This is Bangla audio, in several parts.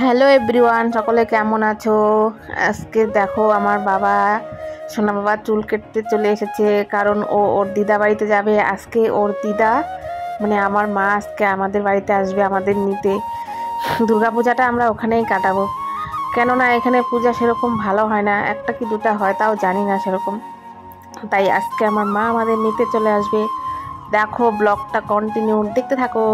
হ্যালো এভরিওয়ান, সকলে কেমন আছো? আজকে দেখো আমার বাবা, সোনা বাবা চুল কেটে চলে এসেছে, কারণ ও ওর দিদা বাড়িতে যাবে। আজকে ওর দিদা মানে আমার মা আজকে আমাদের বাড়িতে আসবে আমাদের নিতে। দুর্গাপূজাটা আমরা ওখানেই কাটাবো, কেননা এখানে পূজা সেরকম ভালো হয় না, একটা কি দুটা হয় তাও জানি না সেরকম। তাই আজকে আমার মা আমাদের নিতে চলে আসবে। দেখো ব্লগটা কন্টিনিউ দেখতে থাকো।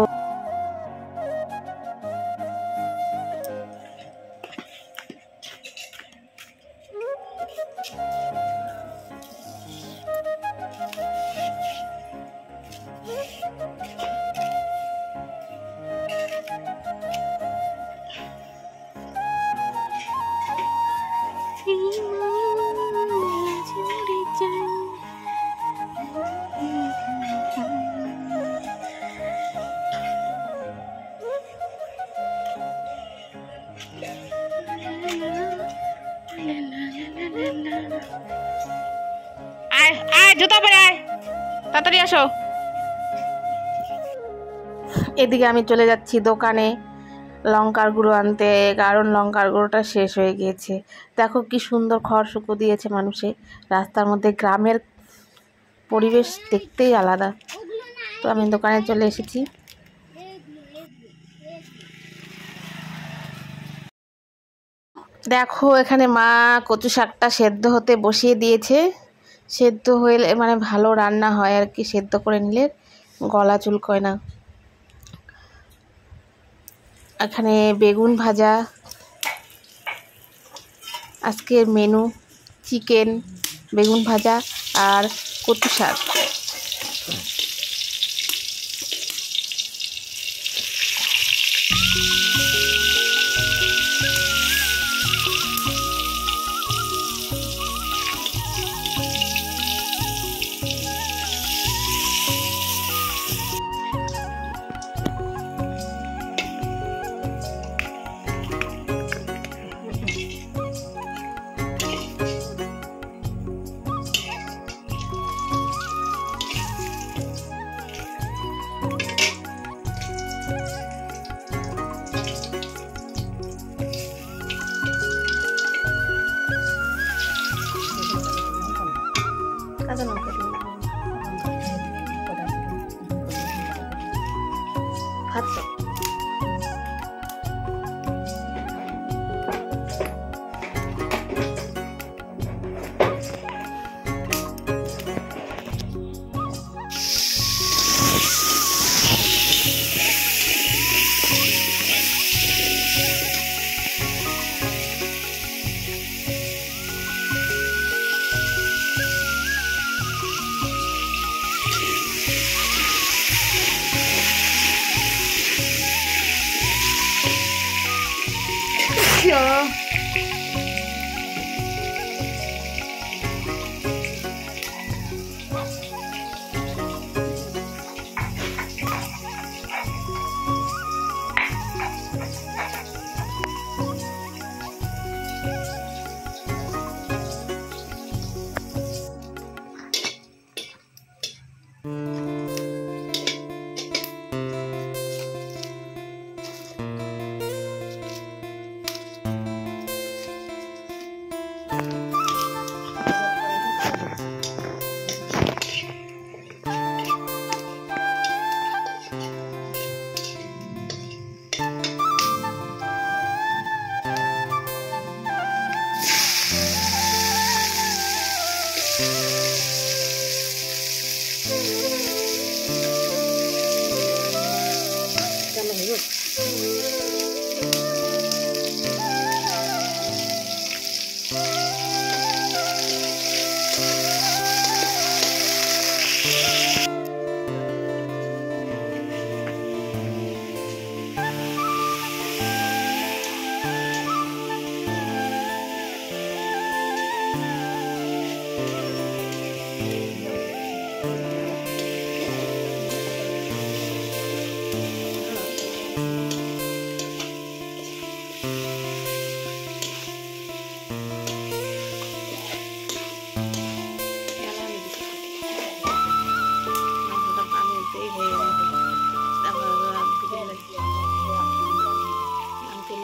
আয় আয়, জুতা পরে আয়, তাড়াতাড়ি আসো। এদিকে আমি চলে যাচ্ছি দোকানে লঙ্কার গুঁড়ো আনতে, কারণ লঙ্কার গুঁড়োটা শেষ হয়ে গিয়েছে। দেখো কি সুন্দর খড় শুকো দিয়েছে মানুষে রাস্তার মধ্যে। গ্রামের পরিবেশ দেখতেই আলাদা। তো আমি দোকানে চলে এসেছি। দেখো এখানে মা কচু শাকটা সেদ্ধ হতে বসিয়ে দিয়েছে। সেদ্ধ হলে মানে ভালো রান্না হয় আর কি, সেদ্ধ করে নিলে গলা চুলকয় না। এখানে বেগুন ভাজা, আজকের মেনু চিকেন, বেগুন ভাজা আর কচু শাক। কাঁচা লঙ্কা দিন, ভাত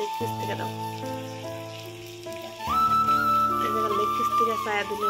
লেগ পিস থেকে দাও, এই জায়গায় লেগ পিস থেকে ছায়া দিলে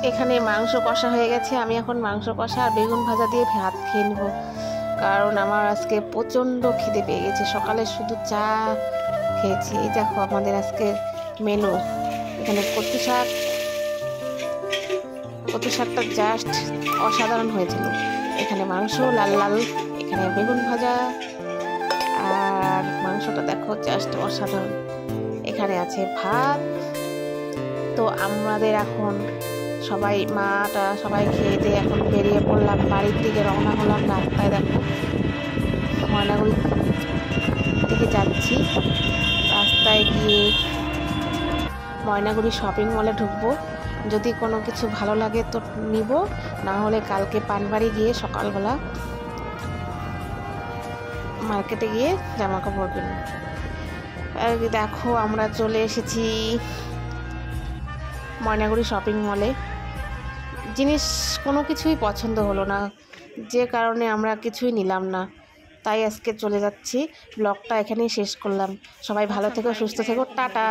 এখানে মাংস কষা হয়ে গেছে। আমি এখন মাংস কষা আর বেগুন ভাজা দিয়ে ভাত খেয়ে নেব, কারণ আমার আজকে প্রচণ্ড খিদে পেয়ে গেছে। সকালে শুধু চা খেয়েছি। এই দেখো আমাদের আজকে মেনু, এখানে কচু শাকটা জাস্ট অসাধারণ হয়েছিল। এখানে মাংস লাল লাল, এখানে বেগুন ভাজা, আর মাংসটা দেখো জাস্ট অসাধারণ। এখানে আছে ভাত। তো আমাদের এখন মাটা সবাই খেয়ে দিয়ে এখন বেরিয়ে পড়লাম, বাড়ির দিকে রওনা হলাম। রাস্তায় দেখো ময়নাগুড়ির দিকে যাচ্ছি। রাস্তায় গিয়ে ময়নাগুড়ি শপিং মলে ঢুকবো। যদি কোনো কিছু ভালো লাগে তো নিব, না হলে কালকে পানবাড়ি গিয়ে সকালবেলা মার্কেটে গিয়ে জামা কাপড় কিনব। দেখো আমরা চলে এসেছি ময়নাগুড়ি শপিং মলে। জিনিস কোনো কিছুই পছন্দ হলো না, যে কারণে আমরা কিছুই নিলাম না। তাই আজকে চলে যাচ্ছি। ব্লগটা এখানেই শেষ করলাম। সবাই ভালো থেকো, সুস্থ থেকো, টাটা।